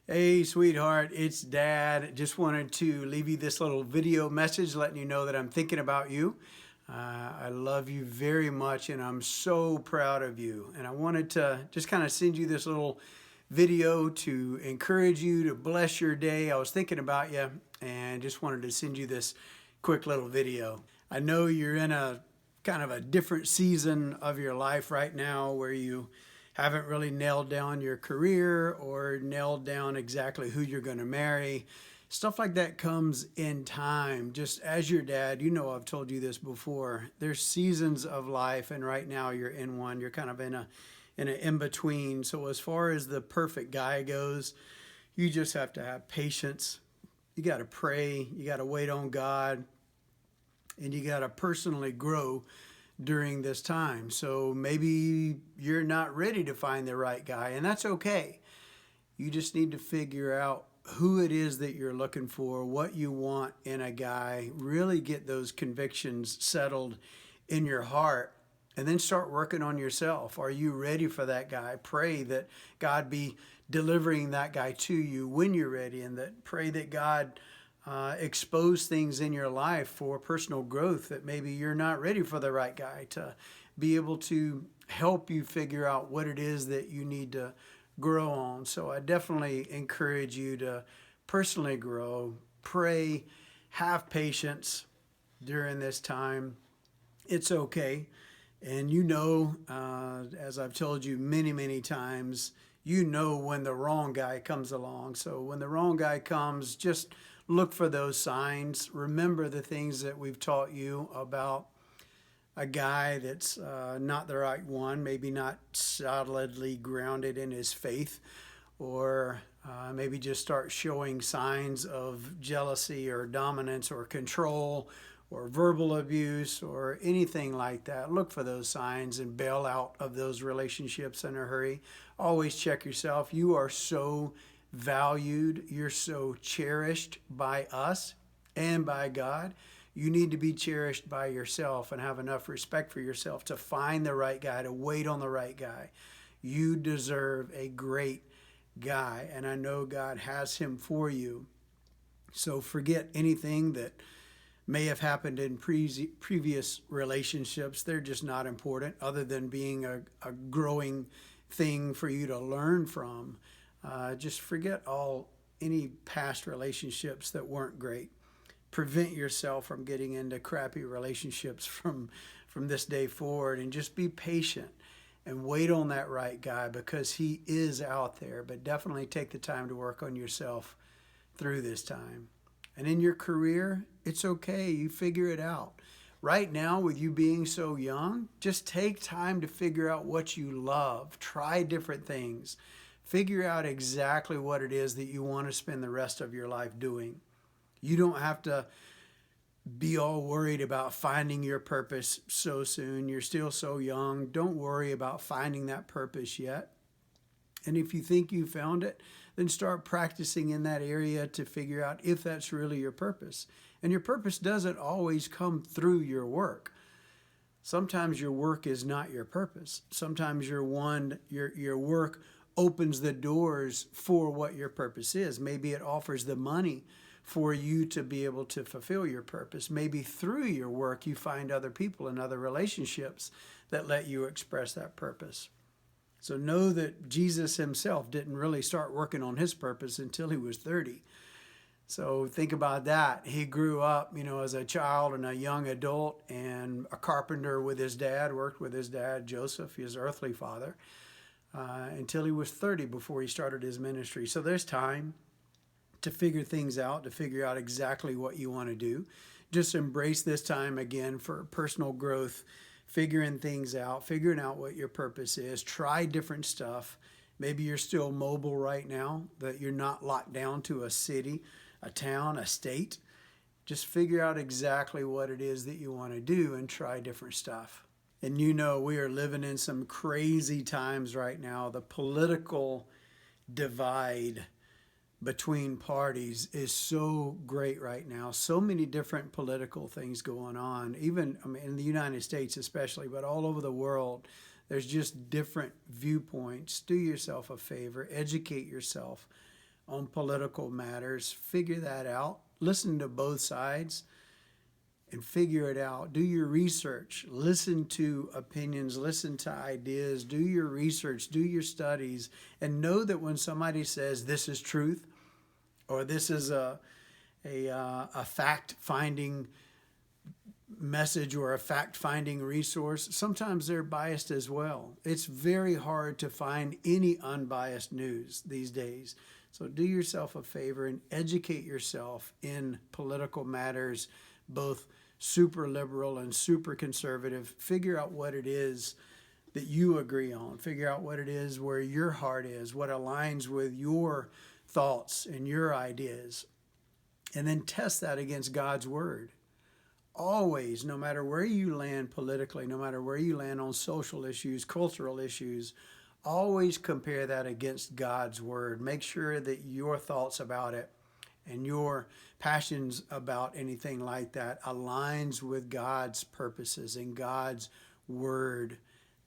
Hey, sweetheart, it's Dad. Just wanted to leave you this little video message letting you know that I'm thinking about you. I love you very much and I'm so proud of you. And I wanted to just kind of send you this little video to encourage you, to bless your day. I was thinking about you and just wanted to send you this quick little video. I know you're in a kind of a different season of your life right now where you haven't really nailed down your career or nailed down exactly who you're going to marry. Stuff like that comes in time. Just as your dad, you know I've told you this before. There's seasons of life, and right now you're in one. You're kind of in an in between. So as far as the perfect guy goes, you just have to have patience. You got to pray. You got to wait on God, and you got to personally grow during this time. So maybe you're not ready to find the right guy, and that's okay. You just need to figure out who it is that you're looking for, what you want in a guy, really get those convictions settled in your heart, and then start working on yourself. Are you ready for that guy? Pray that God be delivering that guy to you when you're ready, and that pray that God expose things in your life for personal growth that maybe you're not ready for the right guy to be able to help you figure out what it is that you need to grow on. So I definitely encourage you to personally grow, pray, have patience during this time. It's okay. And as I've told you many, many times, you know when the wrong guy comes along. So when the wrong guy comes, just look for those signs. Remember the things that we've taught you about a guy that's not the right one, maybe not solidly grounded in his faith, or maybe just start showing signs of jealousy or dominance or control or verbal abuse or anything like that. Look for those signs and bail out of those relationships in a hurry. Always check yourself. You are so valued, you're so cherished by us and by God. You need to be cherished by yourself and have enough respect for yourself to find the right guy, to wait on the right guy. You deserve a great guy, and I know God has him for you. So forget anything that may have happened in previous relationships. They're just not important, other than being a growing thing for you to learn from. Just forget any past relationships that weren't great. Prevent yourself from getting into crappy relationships from this day forward, and just be patient and wait on that right guy, because he is out there. But definitely take the time to work on yourself through this time. And in your career, it's okay. You figure it out. Right now, with you being so young, just take time to figure out what you love. Try different things. Figure out exactly what it is that you want to spend the rest of your life doing. You don't have to be all worried about finding your purpose so soon. You're still so young. Don't worry about finding that purpose yet. And if you think you found it, then start practicing in that area to figure out if that's really your purpose. And your purpose doesn't always come through your work. Sometimes your work is not your purpose. Sometimes your work opens the doors for what your purpose is. Maybe it offers the money for you to be able to fulfill your purpose. Maybe through your work you find other people and other relationships that let you express that purpose. So know that Jesus himself didn't really start working on his purpose until he was 30. So think about that. He grew up, as a child and a young adult, and a carpenter with his dad, worked with his dad, Joseph, his earthly father, until he was 30 before he started his ministry. So there's time to figure things out, to figure out exactly what you want to do. Just embrace this time again for personal growth, figuring things out, figuring out what your purpose is. Try different stuff. Maybe you're still mobile right now, that you're not locked down to a city, a town, a state. Just figure out exactly what it is that you want to do and try different stuff. And we are living in some crazy times right now. The political divide between parties is so great right now. So many different political things going on, even in the United States especially, but all over the world. There's just different viewpoints. Do yourself a favor, educate yourself on political matters. Figure that out. Listen to both sides and figure it out. Do your research. Listen to opinions. Listen to ideas. Do your research. Do your studies. And know that when somebody says this is truth or this is a fact-finding message or a fact-finding resource, sometimes they're biased as well. It's very hard to find any unbiased news these days. So do yourself a favor and educate yourself in political matters, both super liberal and super conservative. Figure out what it is that you agree on. Figure out what it is where your heart is, what aligns with your thoughts and your ideas. And then test that against God's word. Always, no matter where you land politically, no matter where you land on social issues, cultural issues, always compare that against God's word. Make sure that your thoughts about it and your passions about anything like that aligns with God's purposes and God's word.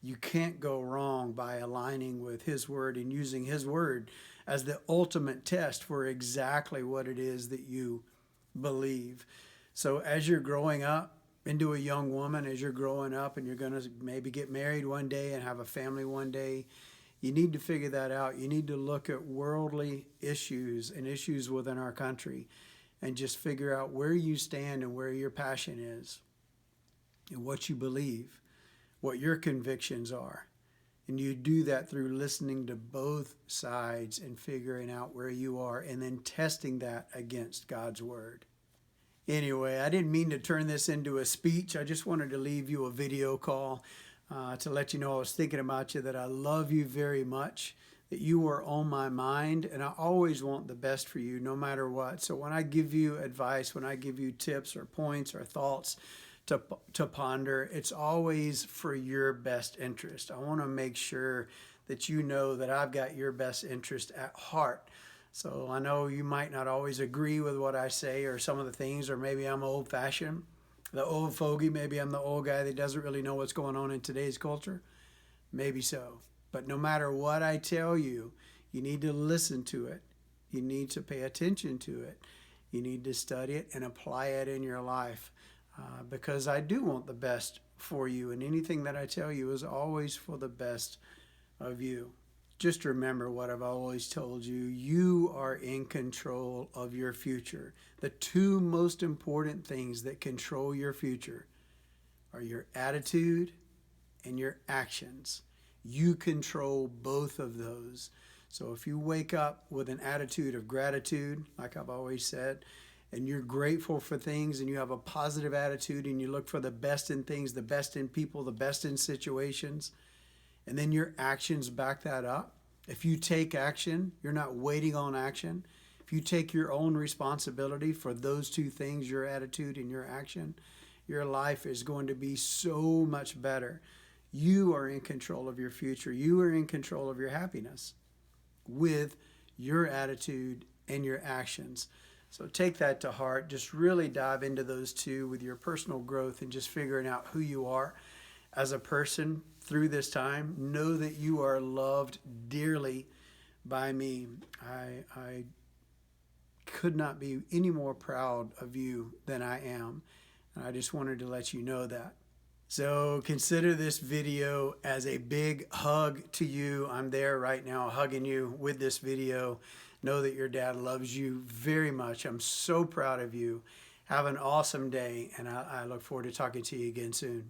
You can't go wrong by aligning with His word and using His word as the ultimate test for exactly what it is that you believe. So as you're growing up into a young woman, as you're growing up and you're going to maybe get married one day and have a family one day, you need to figure that out. You need to look at worldly issues and issues within our country and just figure out where you stand and where your passion is and what you believe, what your convictions are. And you do that through listening to both sides and figuring out where you are and then testing that against God's word. Anyway, I didn't mean to turn this into a speech. I just wanted to leave you a video call to let you know I was thinking about you, that I love you very much, that you are on my mind, and I always want the best for you no matter what. So when I give you advice, when I give you tips or points or thoughts to ponder, it's always for your best interest. I want to make sure that you know that I've got your best interest at heart. So I know you might not always agree with what I say or some of the things, or maybe I'm old-fashioned, the old fogey. Maybe I'm the old guy that doesn't really know what's going on in today's culture. Maybe so. But no matter what I tell you, you need to listen to it. You need to pay attention to it. You need to study it and apply it in your life because I do want the best for you. And anything that I tell you is always for the best of you. Just remember what I've always told you. You are in control of your future. The two most important things that control your future are your attitude and your actions. You control both of those. So if you wake up with an attitude of gratitude, like I've always said, and you're grateful for things and you have a positive attitude and you look for the best in things, the best in people, the best in situations, and then your actions back that up. If you take action, you're not waiting on action. If you take your own responsibility for those two things, your attitude and your action, your life is going to be so much better. You are in control of your future. You are in control of your happiness with your attitude and your actions. So take that to heart. Just really dive into those two with your personal growth and just figuring out who you are as a person through this time. Know that you are loved dearly by me. I could not be any more proud of you than I am. And I just wanted to let you know that. So consider this video as a big hug to you. I'm there right now hugging you with this video. Know that your dad loves you very much. I'm so proud of you. Have an awesome day, and I look forward to talking to you again soon.